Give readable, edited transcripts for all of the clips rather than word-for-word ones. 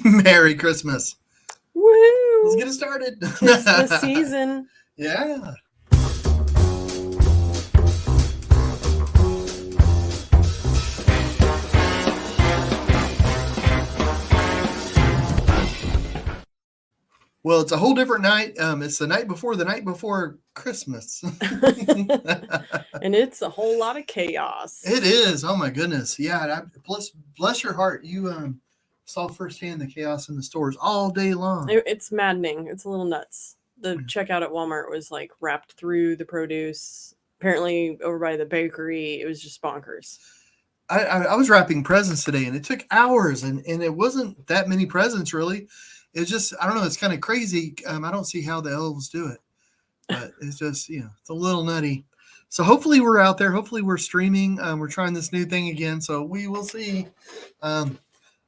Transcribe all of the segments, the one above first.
Merry Christmas. Woo! Let's get it started. Tis the season. Yeah. Well, it's a whole different night. It's the night before Christmas. And it's a whole lot of chaos. It is. Oh my goodness. Yeah. Bless your heart. You saw firsthand the chaos in the stores all day long. It's maddening. It's a little nuts. The checkout at Walmart was like wrapped through the produce. Apparently, over by the bakery, it was just bonkers. I was wrapping presents today, and it took hours, and it wasn't that many presents really. It's just, I don't know, it's kind of crazy. I don't see how the elves do it, but it's just, it's a little nutty. So hopefully we're out there. Hopefully we're streaming. We're trying this new thing again, so we will see.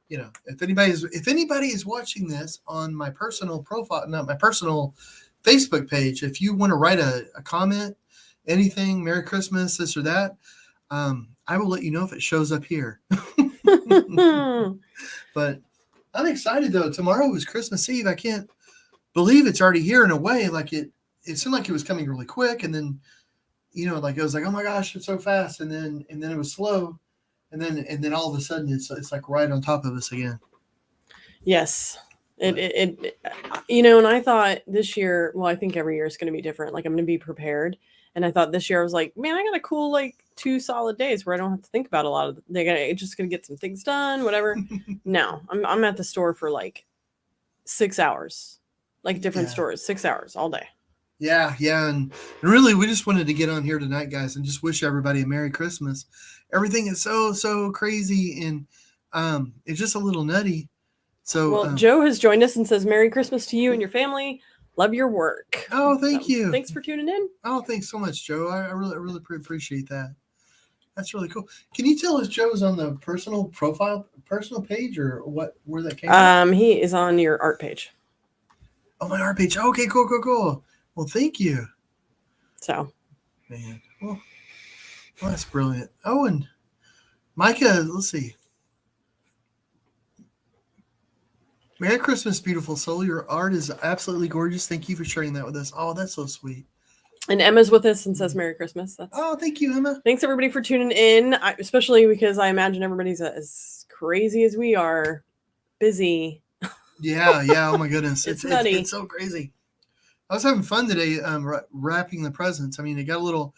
If anybody is watching this on my personal profile, not my personal Facebook page, if you want to write a comment, anything, Merry Christmas, this or that, I will let you know if it shows up here. But I'm excited though. Tomorrow is Christmas Eve. I can't believe it's already here in a way. Like it seemed like it was coming really quick, and then like it was like, oh my gosh, it's so fast, and then it was slow, and then all of a sudden it's like right on top of us again. Yes. And I thought this year, well, I think every year is going to be different. Like I'm going to be prepared. And I thought this year I was like, man, I got a cool 2 solid days where I don't have to think about a lot of. They're just gonna get some things done, whatever. No, I'm at the store for 6 hours, different stores, 6 hours all day. Yeah, and really, we just wanted to get on here tonight, guys, and just wish everybody a Merry Christmas. Everything is so crazy, and it's just a little nutty. So, Joe has joined us and says, "Merry Christmas to you and your family. Love your work." Oh, thank you. Thanks for tuning in. Oh, thanks so much, Joe. I really appreciate that. That's really cool. Can you tell us Joe's on the personal page, or where that came from? He is on your art page. Oh, my art page. Okay, cool. Well, thank you. So, man, well, that's brilliant. Oh, and Micah, let's see. Merry Christmas, beautiful soul. Your art is absolutely gorgeous. Thank you for sharing that with us. Oh, that's so sweet. And Emma's with us and says Merry Christmas. Oh, thank you, Emma. Thanks, everybody, for tuning in, especially because I imagine everybody's as crazy as we are, busy. Yeah. Oh, my goodness. It's nutty. It's so crazy. I was having fun today wrapping the presents. I mean, it got a little,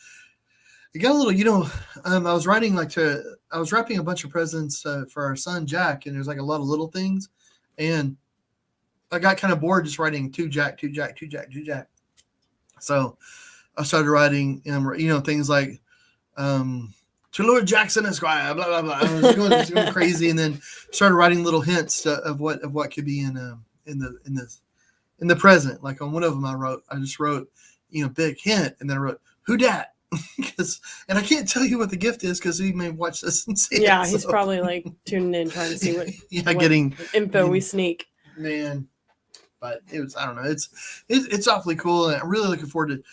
I was writing I was wrapping a bunch of presents for our son, Jack, and there's a lot of little things. And I got kind of bored just writing to Jack. So I started writing, things like, to Lord Jackson Esquire, blah, blah, blah. I was going crazy, and then started writing little hints of what could be in the present. Like on one of them, I just wrote, big hint, and then I wrote, who dat? And I can't tell you what the gift is because he may watch this and see it. He's probably tuning in trying to see what getting info we sneak. Man, but I don't know, it's awfully cool, and I'm really looking forward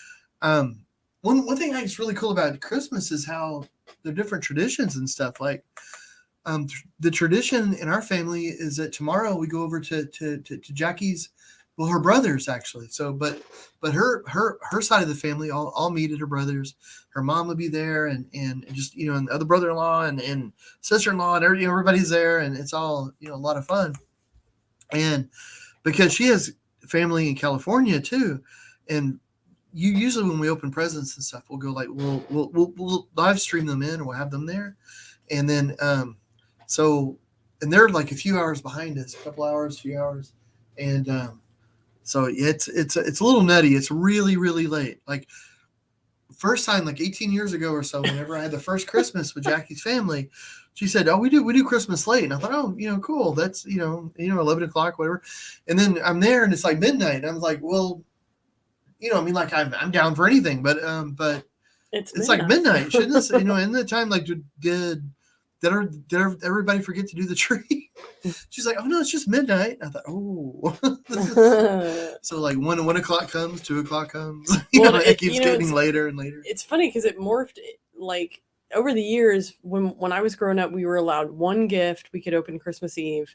to one thing I think is really cool about Christmas is how the different traditions and stuff. The tradition in our family is that tomorrow we go over to Jackie's. Well, her brothers actually. So, but her side of the family all meet at her brothers. Her mom will be there, and just and the other brother-in-law and sister-in-law, and everybody's there, and it's all a lot of fun. And because she has family in California too, and usually when we open presents and stuff, we'll go we'll live stream them in, or we'll have them there, and then and they're a few hours behind us, a couple hours, few hours, and so it's a little nutty. It's really, really late. First time, 18 years ago or so, whenever I had the first Christmas with Jackie's family, she said, "Oh, we do Christmas late." And I thought, "Oh, cool. That's 11 o'clock, whatever." And then I'm there, and it's like midnight. And I'm like, "Well, I'm down for anything, but it's like midnight, shouldn't this? In the time, did everybody forget to do the tree?" She's like, "Oh no, it's just midnight." I thought, "Oh." So 1 o'clock comes, 2 o'clock comes. It keeps getting later and later. It's funny because it morphed. Over the years, when I was growing up, we were allowed one gift we could open Christmas Eve,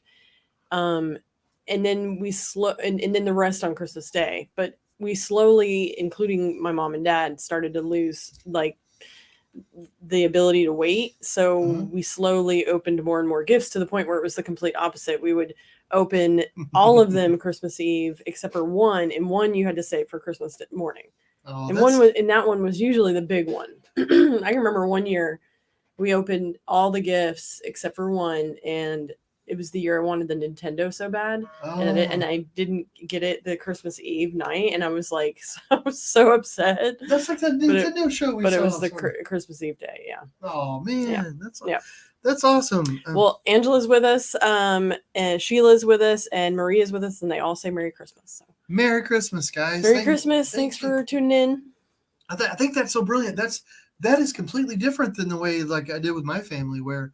And then and then the rest on Christmas Day. But we slowly, including my mom and dad, started to lose like the ability to wait. So we slowly opened more and more gifts to the point where it was the complete opposite. We would open all of them Christmas Eve except for one, and one you had to save for Christmas morning. Oh, And that one was usually the big one. I can remember one year we opened all the gifts except for one, and it was the year I wanted the Nintendo so bad, and I didn't get it the Christmas Eve night, and I was like, I was so upset. That's like that Nintendo show we saw. But it was the Christmas Eve day, yeah. Oh man, that's awesome. Well, Angela's with us, and Sheila's with us, and Maria's with us, and they all say Merry Christmas. So. Merry Christmas, guys! Merry Christmas! Thanks for tuning in. I think that's so brilliant. That is completely different than the way like I did with my family, where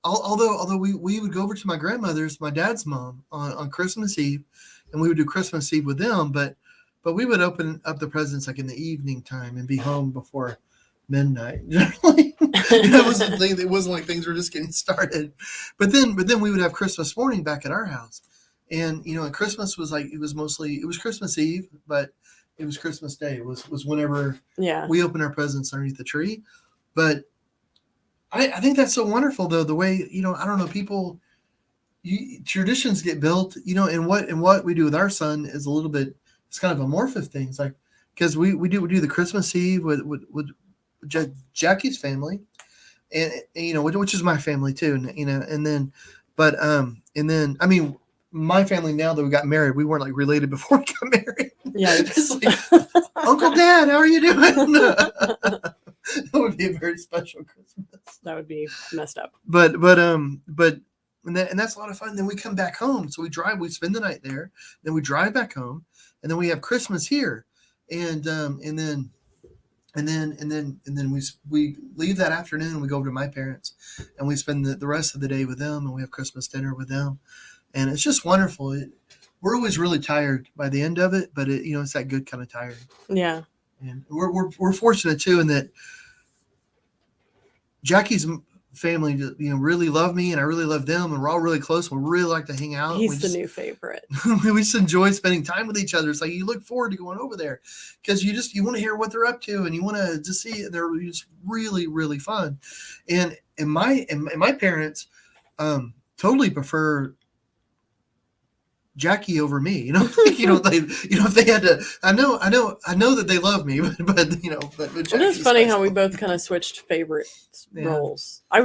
although we would go over to my grandmother's, my dad's mom, on Christmas Eve, and we would do Christmas Eve with them, but we would open up the presents like in the evening time and be home before midnight. Generally, it wasn't like things were just getting started. But then we would have Christmas morning back at our house, and and Christmas was like it was Christmas Eve, but it was Christmas Day. It was whenever we opened our presents underneath the tree. But I think that's so wonderful, though, the way, I don't know, traditions get built, and what we do with our son is a little bit, it's kind of amorphous things, like, because we do the Christmas Eve with Jackie's family, and which is my family too, and then, I mean, my family, now that we got married, we weren't like related before we got married. Yeah. It's like, Uncle Dad, how are you doing? That would be a very special Christmas. That would be messed up. But and that's a lot of fun. Then we come back home. So we spend the night there. Then we drive back home, and then we have Christmas here, and then we leave that afternoon. And we go over to my parents, and we spend the rest of the day with them, and we have Christmas dinner with them, and it's just wonderful. We're always really tired by the end of it, but it's that good kind of tired. Yeah. And we're fortunate too in that Jackie's family, really love me, and I really love them, and we're all really close. We really like to hang out. He's the new favorite. We just enjoy spending time with each other. It's like you look forward to going over there because you want to hear what they're up to, and you want to just see it. They're just really, really fun. And my parents totally prefer Jackie over me, if they had to, I know that they love me, but it is funny how we both kind of switched favorite roles. I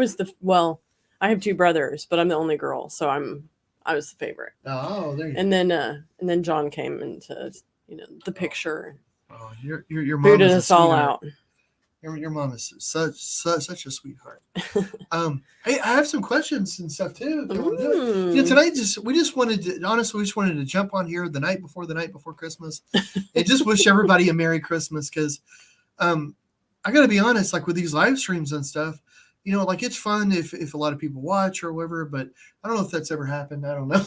have two brothers, but I'm the only girl, so I was the favorite. Oh, there you go. And then John came into the picture. Oh, your mom booted us all out. Your mom is such a sweetheart. Hey, I have some questions and stuff too. Tonight we just wanted to jump on here the night before Christmas and just wish everybody a Merry Christmas, because I got to be honest, like with these live streams and stuff, like it's fun if a lot of people watch or whatever, but I don't know if that's ever happened. I don't know,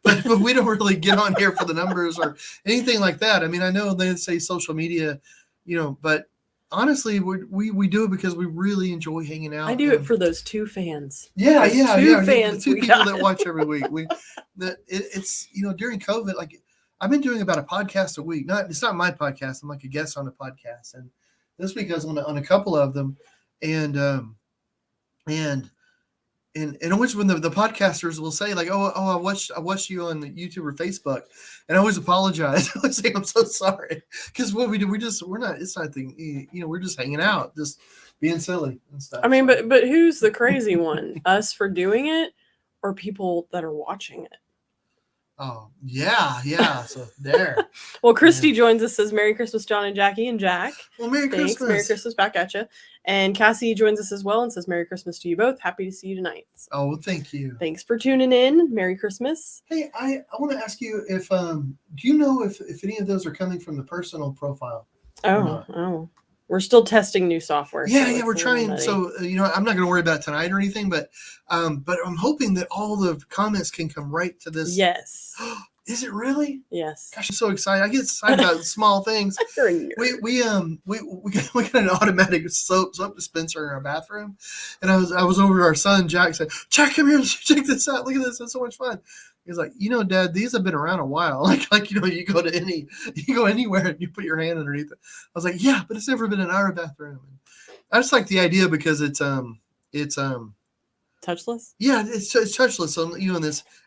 but we don't really get on here for the numbers or anything like that. I mean, I know they say social media, but honestly, we do it because we really enjoy hanging out. I do it for those two fans. Yeah. Fans, the two people that watch every week. It's during COVID, like I've been doing about a podcast a week. It's not my podcast. I'm like a guest on a podcast, and this week I was on a couple of them, and always when the podcasters will say like, oh, I watched you on YouTube or Facebook, and I always apologize. I always say I'm so sorry, because what we do, it's nothing, we're just hanging out, just being silly and stuff. I mean, but who's the crazy one? Us for doing it, or people that are watching it? Oh, yeah. So there. Well, Christy joins us, says Merry Christmas, John and Jackie and Jack. Well, Merry Christmas. Merry Christmas back at you. And Cassie joins us as well and says Merry Christmas to you both. Happy to see you tonight. Oh, well, thank you. Thanks for tuning in. Merry Christmas. Hey, I want to ask you if do you know if any of those are coming from the personal profile? Oh. We're still testing new software. Yeah, we're trying. So, I'm not going to worry about it tonight or anything, but I'm hoping that all the comments can come right to this. Yes. Is it really? Yes. Gosh, I'm so excited. I get excited about small things. We got an automatic soap dispenser in our bathroom, and I was over to our son Jack, said, "Jack, come here, check this out. Look at this. It's so much fun." He's like, Dad, these have been around a while. Like you go anywhere and you put your hand underneath it. I was like, yeah, but it's never been in our bathroom. I just like the idea because it's touchless. Yeah, it's touchless. So in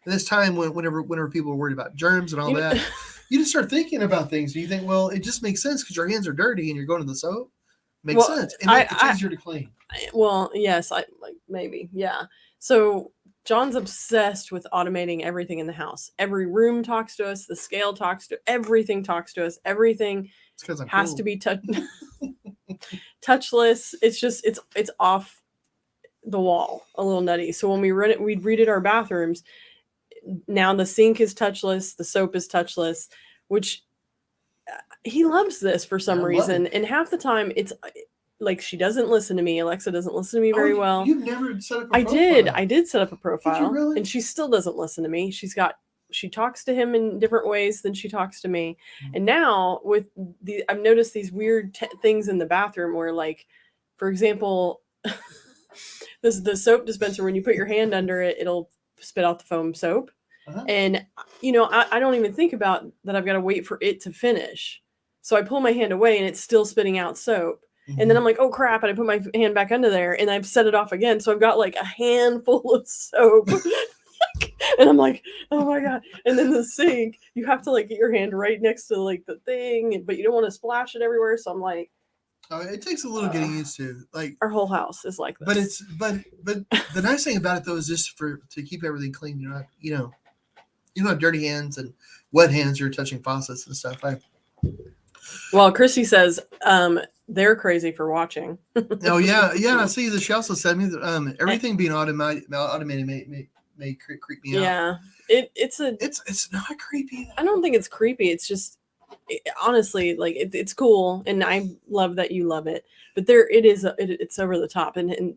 this time whenever people are worried about germs and all that, you just start thinking about things. And you think, well, it just makes sense because your hands are dirty and you're going to the soap. Makes sense, and it's easier to clean. Well, yes, maybe, yeah. So John's obsessed with automating everything in the house. Every room talks to us. The scale talks to everything. Talks to us. Everything has to be touchless. It's just it's off the wall, a little nutty. So when we'd redid our bathrooms. Now the sink is touchless. The soap is touchless, which he loves this for some reason. And half the time it's like she doesn't listen to me. Alexa doesn't listen to me very well. You've never set up a profile. I did set up a profile. Did you really? And she still doesn't listen to me. She talks to him in different ways than she talks to me. Mm-hmm. And now I've noticed these weird things in the bathroom where, like, for example, the soap dispenser, when you put your hand under it, it'll spit out the foam soap. Uh-huh. And, I don't even think about that. I've got to wait for it to finish. So I pull my hand away and it's still spitting out soap. And then I'm like, oh crap. And I put my hand back under there and I've set it off again. So I've got like a handful of soap and I'm like, oh my God. And then the sink, you have to like get your hand right next to like the thing, but you don't want to splash it everywhere. So I'm like, it takes a little getting used to. Like our whole house is like this. But the nice thing about it though, is just to keep everything clean. You don't have dirty hands and wet hands. You're touching faucets and stuff. Well, Chrissy says, they're crazy for watching. Oh yeah. I see that. She also said me that everything being automated may creep me out. Yeah, it's not creepy. I don't think it's creepy. It's just honestly like it's cool, and I love that you love it. But it's over the top, and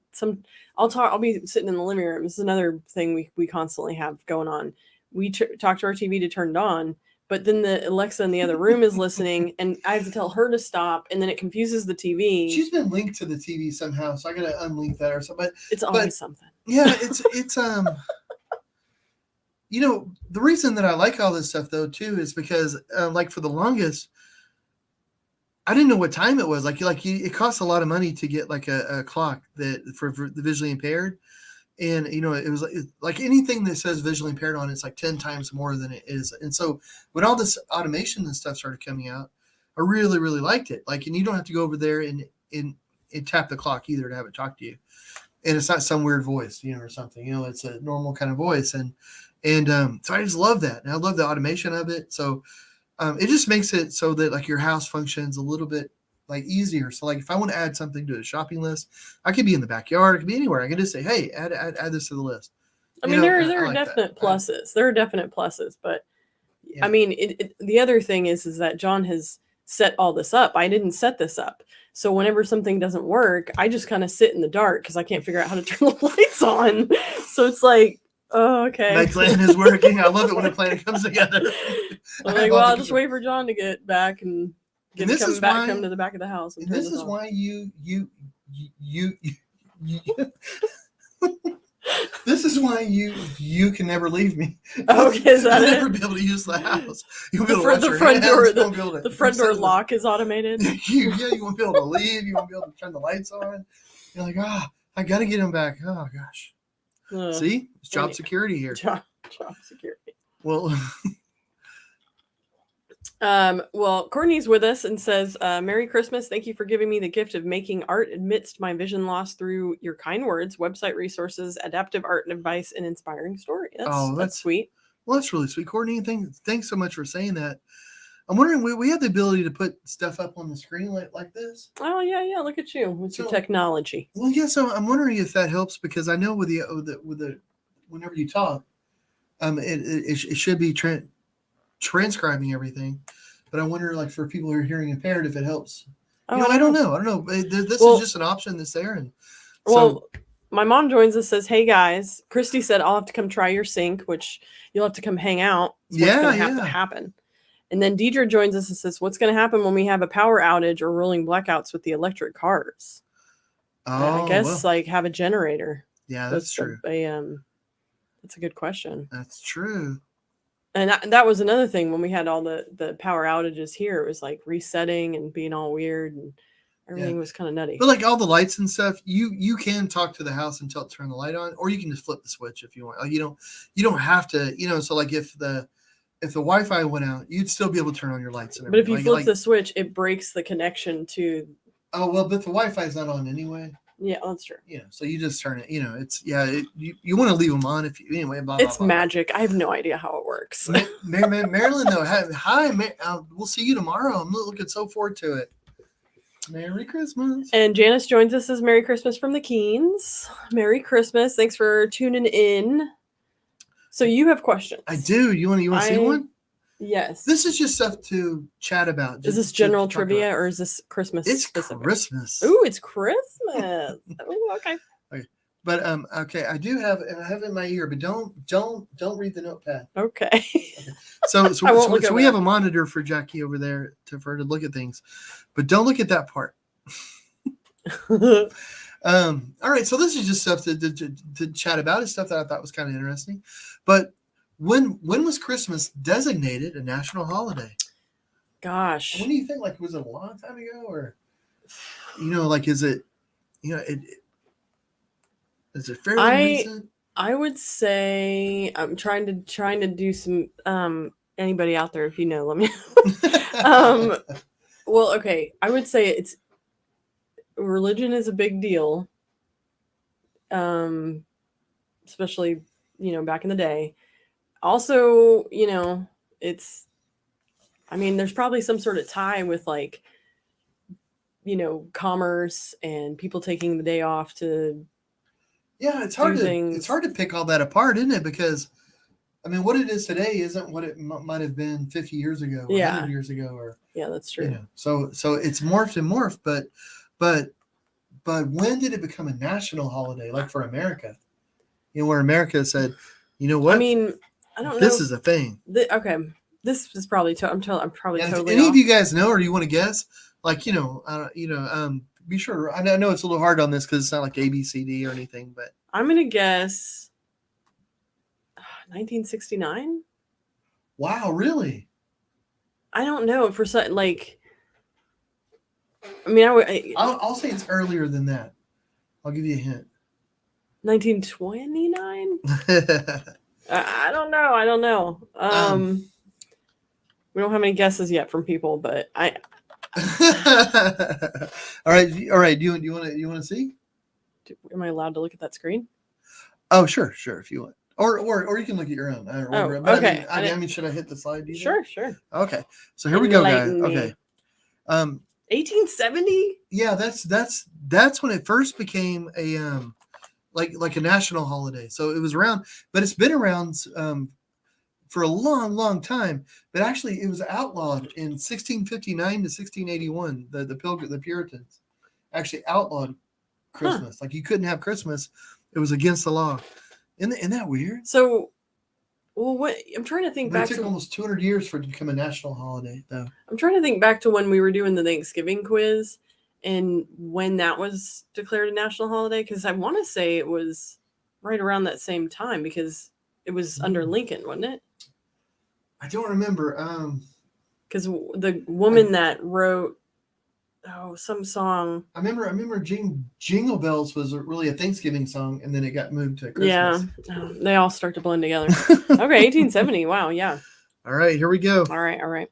I'll be sitting in the living room. This is another thing we constantly have going on. We talk to our TV to turn it on. But then the Alexa in the other room is listening, and I have to tell her to stop, and then it confuses the TV. She's been linked to the TV somehow, so I gotta unlink that or something. But it's always something. Yeah, it's the reason that I like all this stuff though too is because like for the longest, I didn't know what time it was. It costs a lot of money to get like a clock that for the visually impaired. And, it was like anything that says visually impaired on it's like 10 times more than it is. And so when all this automation and stuff started coming out, I really, really liked it. Like, and you don't have to go over there and tap the clock either to have it talk to you. And it's not some weird voice, or something, it's a normal kind of voice. And so I just love that. And I love the automation of it. So it just makes it so that like your house functions a little bit like easier. So like if I want to add something to a shopping list, I could be in the backyard, it could be anywhere. I can just say, hey, add this to the list. I mean, there are definite pluses. There are definite pluses, but yeah. I mean, the other thing is that John has set all this up. I didn't set this up. So whenever something doesn't work, I just kind of sit in the dark because I can't figure out how to turn the lights on. So it's like, oh, okay. My plan is working. I love it when a plan comes together. I'm like, well, I'll just wait for John to get back and come to the back of the house. And this is why you this is why you can never leave me. Okay, is that You'll never be able to use the house. You'll be able to the front door lock is automated. You won't be able to leave. You won't be able to turn the lights on. You're like, I got to get him back. Oh gosh. See, it's job security here. Job security. Well. Well, Courtney's with us and says, Merry Christmas. Thank you for giving me the gift of making art amidst my vision loss through your kind words, website resources, adaptive art advice, and inspiring story. That's sweet. Well, that's really sweet, Courtney. Thanks so much for saying that. I'm wondering, we have the ability to put stuff up on the screen like this. Oh, yeah. Look at you with your technology. Well, yeah, so I'm wondering if that helps because I know with the whenever you talk, it should be transcribing everything, but I wonder, like for people who are hearing impaired, if it helps. I don't know. This is just an option that's there, and my mom joins us, says, "Hey guys, Christy said I'll have to come try your sink, which you'll have to come hang out. It's what's going to have to happen." And then Deidre joins us and says, "What's going to happen when we have a power outage or rolling blackouts with the electric cars?" I guess like have a generator. Yeah, that's true. That's a good question. That's true. And that was another thing when we had all the power outages here. It was like resetting and being all weird, and everything was kind of nutty. But like all the lights and stuff, you can talk to the house and tell it to turn the light on, or you can just flip the switch if you want. Like, you don't have to, so like if the Wi-Fi went out, you'd still be able to turn on your lights and everything. But if you flip the switch, it breaks the connection to. Oh well, but the Wi-Fi is not on anyway. Yeah, that's true. So you just turn it. It's you want to leave them on if you anyway. Blah, it's blah, magic. I have no idea how it works. Marilyn though, hi. We'll see you tomorrow. I'm looking so forward to it. Merry Christmas. And Janice joins us as Merry Christmas from the Keens. Merry Christmas. Thanks for tuning in. So you have questions. I do. You want to see one? Yes. This is just stuff to chat about. Is this general trivia or is this Christmas? It's specific? Christmas. Ooh, it's Christmas. Ooh, okay. But okay, I do have it in my ear, but don't read the notepad. Okay. So we have a monitor for Jackie over there for her to look at things, but don't look at that part. All right, so this is just stuff to chat about. It's stuff that I thought was kind of interesting. But when was Christmas designated a national holiday? Gosh. When do you think? Like, was it a long time ago, or like is it? Is it fairly recent? I would say I'm trying to do some. Anybody out there, if you know, let me know. Well, okay. I would say it's religion is a big deal. Especially back in the day. Also, it's. I mean, there's probably some sort of tie with like, commerce and people taking the day off to. Yeah, it's hard to pick all that apart, isn't it? Because, I mean, what it is today isn't what it might have been 50 years ago, or 100 years ago, or that's true. So it's morphed, but when did it become a national holiday, like for America? Where America said, you know what? I mean, I don't know. This is a thing. Okay, this is probably. I'm probably and totally. If any off. of you guys know, or you want to guess, like be sure. I know it's a little hard on this because it's not like ABCD or anything, but I'm gonna guess 1969. Wow, really? I don't know for like. I mean, I'll say it's earlier than that. I'll give you a hint. 1929. I don't know. We don't have any guesses yet from people, but I. All right. Do you want to see? Am I allowed to look at that screen? Oh, sure. If you want, or you can look at your own. Okay. I mean, should I hit the slide? Sure. Okay. So here we go, guys. Okay. 1870. Yeah, that's when it first became a like a national holiday. So it was around, but it's been around for a long time. But actually, it was outlawed in 1659 to 1681. The Puritans actually outlawed Christmas. Like you couldn't have Christmas. It was against the law. Isn't that weird? So, well, what I'm trying to think back to almost 200 years for it to become a national holiday, though. I'm trying to think back to when we were doing the Thanksgiving quiz and when that was declared a national holiday, because I want to say it was right around that same time because it was under Lincoln, wasn't it? I don't remember. Because the woman that wrote some song. I remember Jingle Bells was really a Thanksgiving song, and then it got moved to Christmas. Yeah, they all start to blend together. Okay, 1870. Wow, yeah. All right, here we go. All right.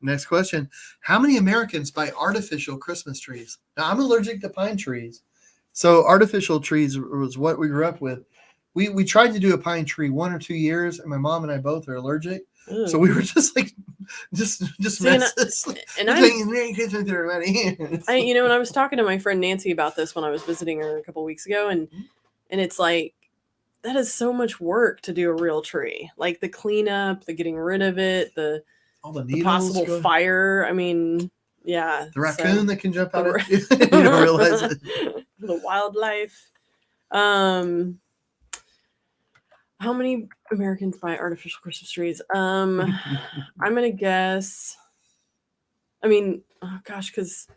Next question. How many Americans buy artificial Christmas trees? Now, I'm allergic to pine trees. So artificial trees was what we grew up with. We tried to do a pine tree 1 or 2 years, and my mom and I both are allergic. Ooh. So we were just like, just messes. And I, when I was talking to my friend Nancy about this when I was visiting her a couple weeks ago, and it's like, that is so much work to do a real tree. Like the cleanup, the getting rid of it, all the possible fire. I mean, yeah. The raccoon that can jump out of you don't realize it. The wildlife. How many Americans buy artificial Christmas trees? I'm gonna guess. I mean, oh gosh, because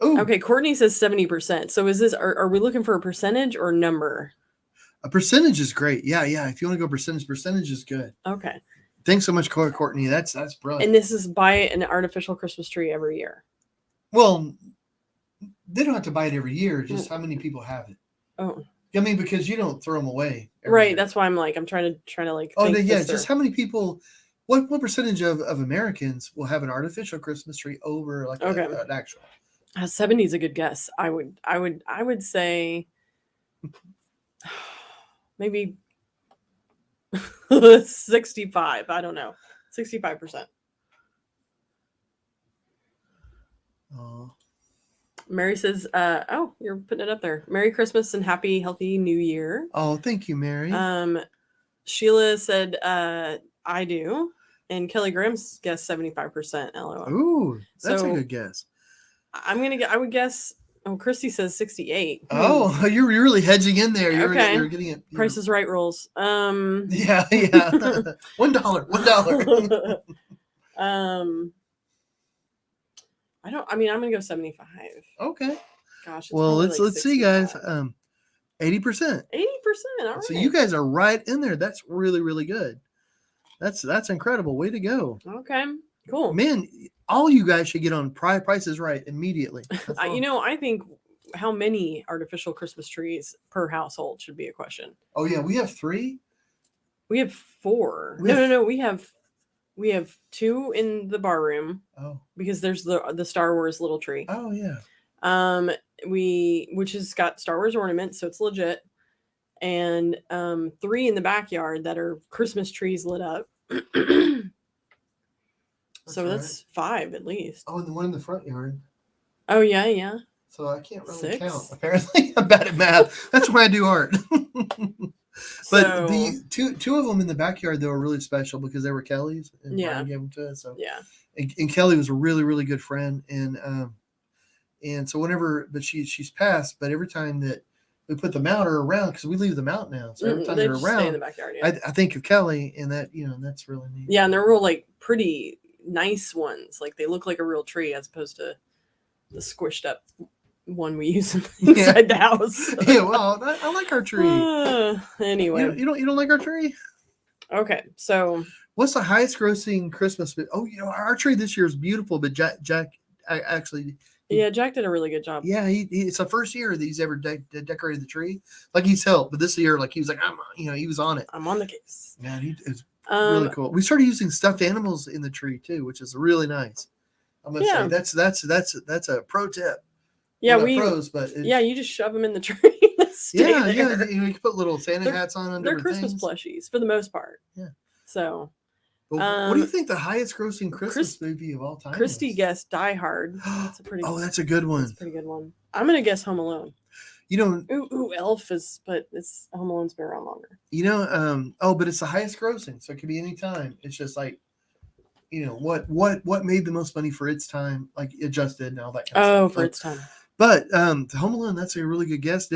okay, Courtney says 70%. So is this? Are we looking for a percentage or number? A percentage is great. Yeah. If you want to go percentage is good. Okay. Thanks so much, Courtney. That's brilliant. And this is buy an artificial Christmas tree every year. Well, they don't have to buy it every year. Just how many people have it? Oh. I mean, because you don't throw them away. Right. Year. That's why I'm like, I'm trying to like. Oh, yeah. Just how many people? What percentage of Americans will have an artificial Christmas tree over like an actual? 70 is a good guess. I would say maybe 65. I don't know. 65%. Mary says, oh, you're putting it up there. Merry Christmas and happy, healthy New Year. Oh, thank you, Mary. Sheila said, I do. And Kelly Graham's guessed 75%. LOL. Ooh, that's a good guess. I would guess. Oh, Christy says 68. Oh, you're really hedging in there. You're getting it. Price is Right rules. Yeah. $1. I'm gonna go 75. Okay. Gosh. Well, let's see, guys. 80%. 80%. All right. So you guys are right in there. That's really, really good. That's incredible. Way to go. Okay. Cool. Man, all you guys should get on Price is Right immediately. I think how many artificial Christmas trees per household should be a question. Oh yeah, we have 3. We have 4. No. We have 2 in the bar room. Oh. Because there's the Star Wars little tree. Oh yeah. Which has got Star Wars ornaments, so it's legit. And 3 in the backyard that are Christmas trees lit up. So that's 5 at least. Oh, and the one in the front yard. Oh yeah. So I can't really 6? count. Apparently, I'm bad at math. That's why I do art. But the two of them in the backyard, they were really special because they were Kelly's, and Brian gave them to us. So and Kelly was a really, really good friend, and so but she's passed. But every time that we put them out or around, because we leave them out now, so every time they're around, stay in the backyard. I think of Kelly, and that that's really neat. Yeah, and they're real like pretty nice ones. Like they look like a real tree as opposed to the squished up one we use inside the house. Yeah, well, I like our tree. Anyway, you don't like our tree? Okay, so what's the highest grossing Christmas? Oh, our tree this year is beautiful, but Jack actually. Jack did a really good job. Yeah, it's the first year that he's ever decorated the tree. Like he's helped, but this year, like he was like, he was on it. I'm on the case. Yeah, it's really cool. We started using stuffed animals in the tree too, which is really nice. I'm gonna say that's a pro tip. Yeah, pros, but you just shove them in the tree. Yeah. You can put little Santa hats on. They're Christmas plushies for the most part. Yeah. So. What do you think the highest grossing Christmas movie of all time? Christy guessed Die Hard. That's that's a good one. That's a pretty good one. I'm gonna guess Home Alone. Ooh, Elf is, but it's Home Alone's been around longer. But it's the highest grossing, so it could be any time. It's just like, what made the most money for its time, like adjusted and all that kind of stuff. For its time. But Home Alone, that's a really good guess.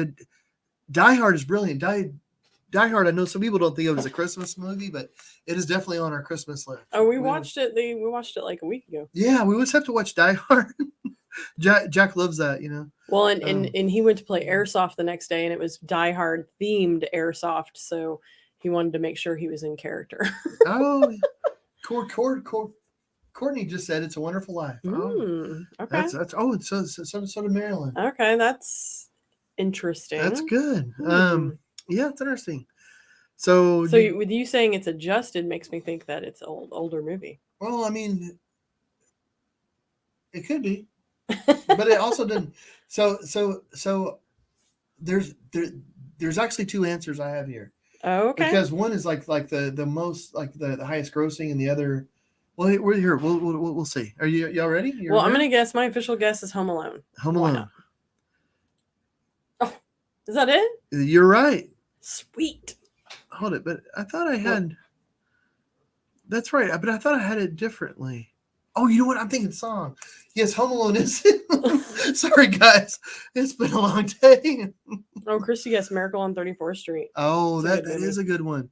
Die Hard is brilliant. Die Hard, I know some people don't think of it as a Christmas movie, but it is definitely on our Christmas list. Oh, we watched it. We watched it like a week ago. Yeah, we always have to watch Die Hard. Jack loves that, Well, and he went to play airsoft the next day, and it was Die Hard themed airsoft, so he wanted to make sure he was in character. Oh, Courtney just said It's a Wonderful Life. Okay. So did Marilyn. Okay, that's interesting. That's good. Yeah, it's interesting. So with you saying it's adjusted makes me think that it's older movie. Well, I mean, it could be, but it also didn't. So there's actually 2 answers I have here. Oh, okay. Because one is like the most like the highest grossing, and the other. Well, we're here. We'll see. Are y'all ready? I'm gonna guess. My official guess is Home Alone. Home Alone. Oh, is that it? You're right. Sweet. Hold it, but I thought I had. That's right, but I thought I had it differently. Oh, you know what? I'm thinking song. Yes, Home Alone is. Sorry, guys. It's been a long day. Oh, Christy guessed Miracle on 34th Street. Oh, It's a that good is movie. a good one.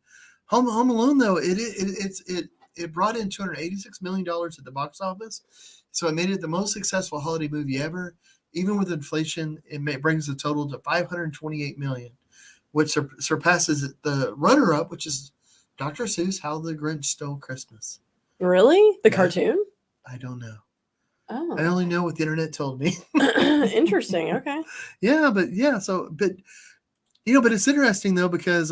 Home Alone though, it brought in $286 million at the box office, so it made it the most successful holiday movie ever. Even with inflation, brings the total to 528 million, which surpasses the runner-up, which is Dr. Seuss' How the Grinch Stole Christmas. Really? The Yeah. cartoon? I don't know. I Oh, only know what the internet told me. interesting. Okay. Yeah, but it's interesting though because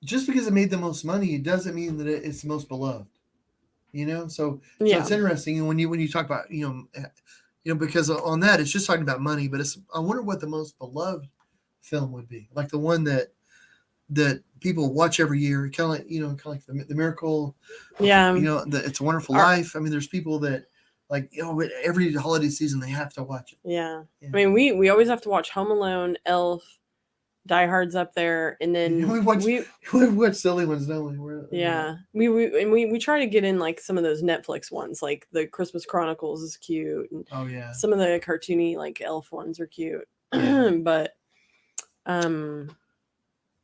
just because it made the most money, it doesn't mean that it's the most beloved. So Yeah. it's interesting when you talk about because on that it's just talking about money, but I wonder what the most beloved film would be, like the one that people watch every year, kind of like the Miracle. Yeah. It's a Wonderful Life. I mean, there's people that every holiday season they have to watch it. Yeah. I mean, we always have to watch Home Alone, Elf, Die Hard's up there, and then we watch silly ones, don't we? Yeah, we try to get in like some of those Netflix ones, like the Christmas Chronicles is cute, and Oh yeah, some of the cartoony like Elf ones are cute. Yeah. But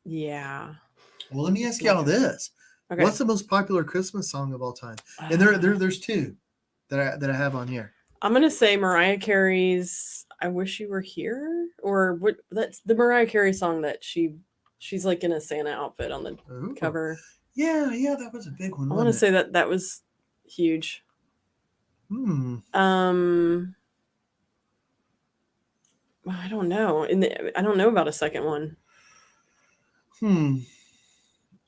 yeah. Well, let me ask you all this: Okay. What's the most popular Christmas song of all time? And there's two that I have on here. I'm gonna say Mariah Carey's "I Wish You Were Here," or what? That's the Mariah Carey song that she's like in a Santa outfit on the cover. Yeah, that was a big one. I want to say that was huge. I don't know. I don't know about a second one.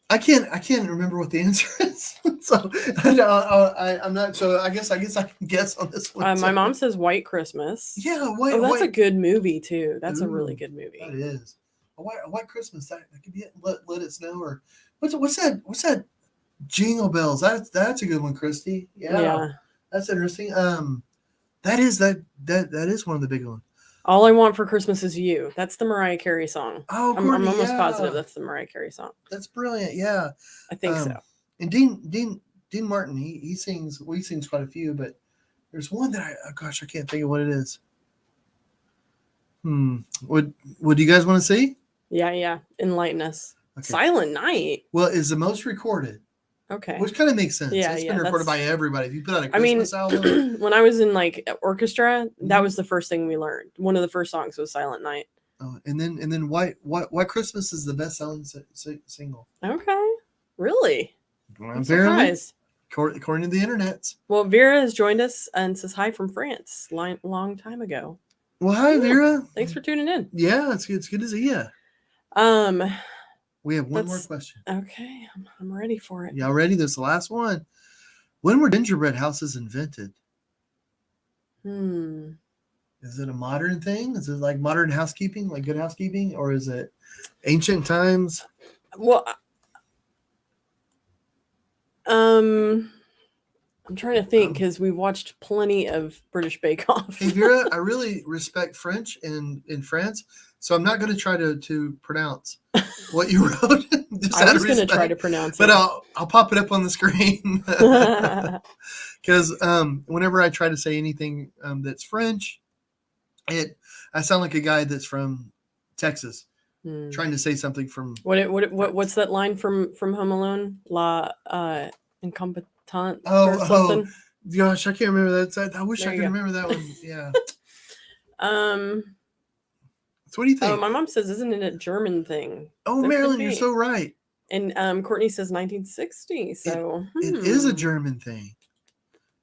I can't remember what the answer is. So I'm not. So I guess I can guess on this one. My mom says White Christmas. Yeah, that's a good movie too. That's a really good movie. That is a white Christmas. That could be it. Let it snow, or what's that? Jingle Bells. That's a good one, Christy. Yeah. That's interesting. That is one of the big ones. All I Want for Christmas Is You. That's the Mariah Carey song. Oh, I'm almost positive that's the Mariah Carey song. That's brilliant. Yeah, I think so. And Dean Martin, he sings. Well, he sings quite a few, but there's one that I can't think of what it is. Would you guys want to see? Yeah. Enlighten us. Okay. Silent Night. Well, is the most recorded. Okay. Which kind of makes sense. Yeah, it's been recorded by everybody. If you put out a Christmas album. When I was in like orchestra, that was the first thing we learned. One of the first songs was Silent Night. Oh, and then White Christmas is the best selling single. Okay. Really? I'm surprised. According to the internet. Well, Vera has joined us and says hi from France. Long time ago. Well, hi, Vera. Thanks for tuning in. Yeah, it's good to see you. We have one more question. Okay, I'm ready for it. Y'all ready? This is the last one. When were gingerbread houses invented? Is it a modern thing? Is it like modern housekeeping, like Good Housekeeping, or is it ancient times? Well, I'm trying to think because we've watched plenty of British Bake Off. Hey Vera, I really respect French in France, so I'm not going to try to pronounce what you wrote. I was going to try to pronounce it, but I'll pop it up on the screen because whenever I try to say anything that's French, I sound like a guy that's from Texas trying to say something from. What's that line from Home Alone? La incompetent. Oh, gosh, I can't remember that. I wish I could remember that one. Yeah. So what do you think? Oh, my mom says, isn't it a German thing? Oh, Marilyn, you're so right. And Courtney says 1960. So it is a German thing.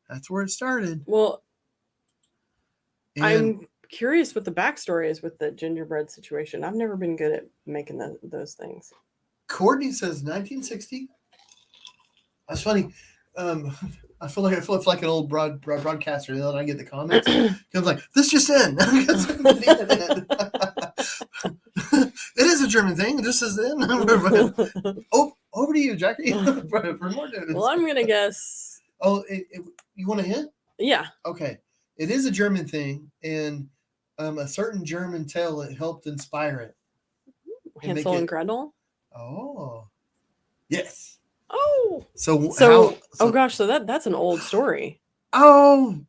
That's where it started. Well, I'm curious what the backstory is with the gingerbread situation. I've never been good at making those things. Courtney says 1960. That's funny. I feel like an old broadcaster. Then I get the comments. I'm like, this just in. It is a German thing. This is in. Oh, over to you, Jackie, for more news. Well, I'm gonna guess. Oh, you want a hint? Yeah. Okay. It is a German thing, and a certain German tale that helped inspire it. Hansel and Gretel. Oh, yes. Oh, So oh gosh, so that's an old story. Oh,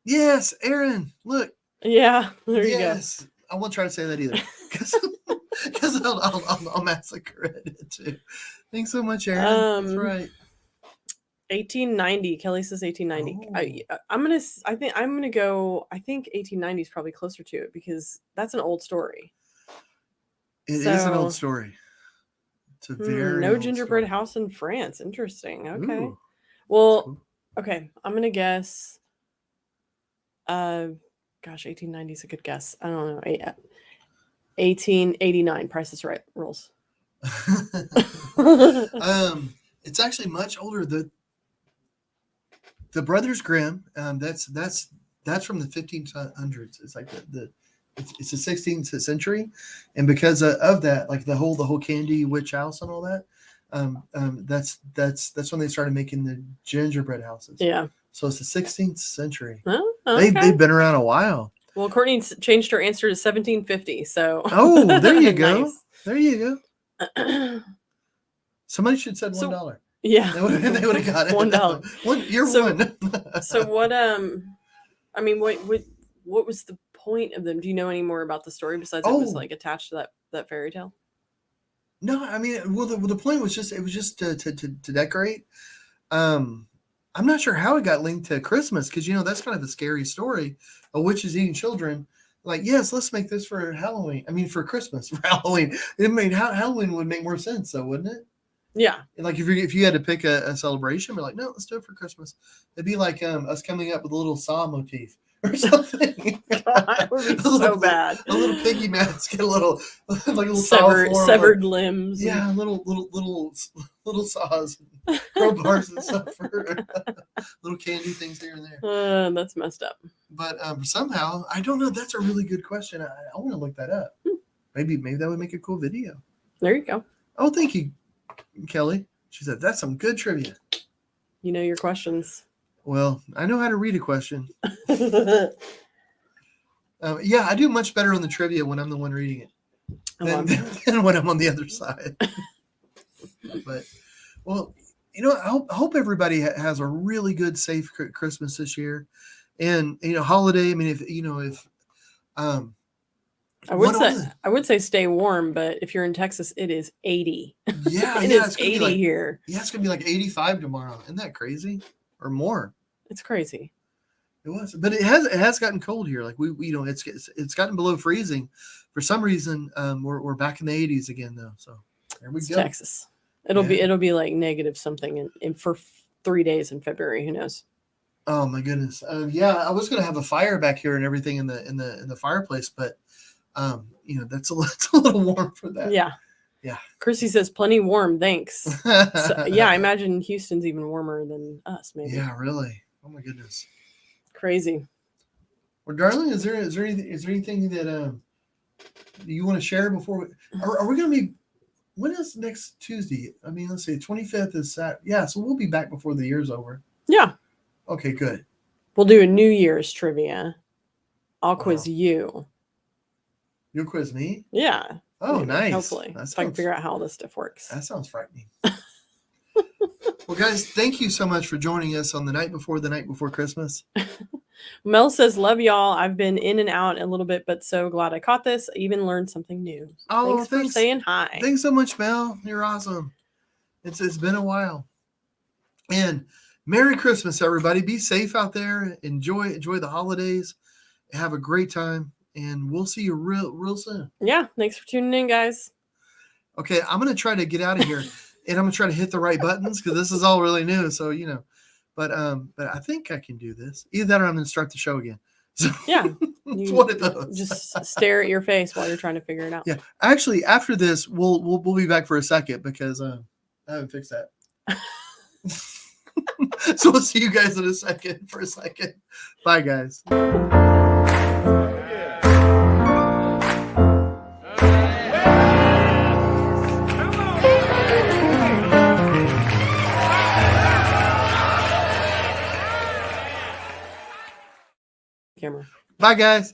yes, Aaron, look. Yeah, there you go. Yes, I won't try to say that either, because I'll massacre it too. Thanks so much, Aaron. That's right. 1890. Kelly says 1890. Oh. I'm gonna go. I think 1890 is probably closer to it because that's an old story. It is an old story. It's a very no old gingerbread story. house in France. Interesting. Okay. Ooh, well, cool. okay. I'm gonna guess. Gosh, 1890 is a good guess. I don't know. 1889. Price is Right rules. It's actually much older. The Brothers Grimm. That's from the 1500s. It's like it's the 16th century, and because of that, like the whole Candy Witch House and all that. That's when they started making the gingerbread houses. Yeah. So it's the 16th century. Oh, okay. They've been around a while. Well, Courtney changed her answer to 1750. So. Oh, there you go. Nice. There you go. Somebody should have said $1. Yeah. They would have got it. $1. You're one. So what? I mean, what was the point of them? Do you know any more about the story besides it was like attached to that fairy tale? No, I mean, well, the point was just to decorate. I'm not sure how it got linked to Christmas because that's kind of a scary story. A witch is eating children. Like, yes, let's make this for Halloween. I mean, for Christmas, for Halloween. Halloween would make more sense, though, wouldn't it? Yeah. Like if you had to pick a celebration, we're like, no, let's do it for Christmas. It'd be like us coming up with a little saw motif or something. God, it would be so bad. A little piggy mask, a little like a little severed limbs. Yeah, little saws, and crowbars and stuff for little candy things here and there. That's messed up. But somehow, I don't know. That's a really good question. I want to look that up. Maybe that would make a cool video. There you go. Oh, thank you, Kelly. She said that's some good trivia. You know your questions. Well, I know how to read a question. Yeah, I do much better on the trivia when I'm the one reading it than when I'm on the other side. But, well, I hope everybody has a really good, safe Christmas this year, and holiday. I mean, if I would say stay warm, but if you're in Texas, it is 80. Yeah, it's 80 here. Yeah, it's gonna be like 85 tomorrow. Isn't that crazy? Or more? It's crazy. It was, but it has gotten cold here. Like it's gotten below freezing. For some reason, we're back in the 80s again though. So there we go. Texas. It'll be like negative something in for 3 days in February. Who knows? Oh my goodness. Yeah, I was gonna have a fire back here and everything in the fireplace, but that's a little warm for that. Yeah. Yeah. Chrissy says plenty warm. Thanks. So, yeah, I imagine Houston's even warmer than us. Maybe. Yeah, really. Oh my goodness. Crazy. Well, darling, is there anything that you want to share before are we going to be? When is next Tuesday? I mean, let's see. 25th is Saturday. Yeah, so we'll be back before the year's over. Yeah. Okay, good. We'll do a New Year's trivia. I'll quiz you. You'll quiz me? Yeah. Oh, nice. Hopefully. If I can figure out how all this stuff works. That sounds frightening. Well, guys, thank you so much for joining us on the night before Christmas. Mel says, love y'all. I've been in and out a little bit, but so glad I caught this. I even learned something new. Oh, thanks for saying hi. Thanks so much, Mel. You're awesome. It's been a while. And Merry Christmas, everybody. Be safe out there. Enjoy the holidays. Have a great time. And we'll see you real soon. Yeah. Thanks for tuning in, guys. Okay. I'm going to try to get out of here and I'm going to try to hit the right buttons because this is all really new. So, but I think I can do this. Either that or I'm going to start the show again. So, yeah. It's one of those. Just stare at your face while you're trying to figure it out. Yeah. Actually, after this, we'll be back for a second because I haven't fixed that. So we'll see you guys in a second. Bye, guys. Camera. Bye, guys.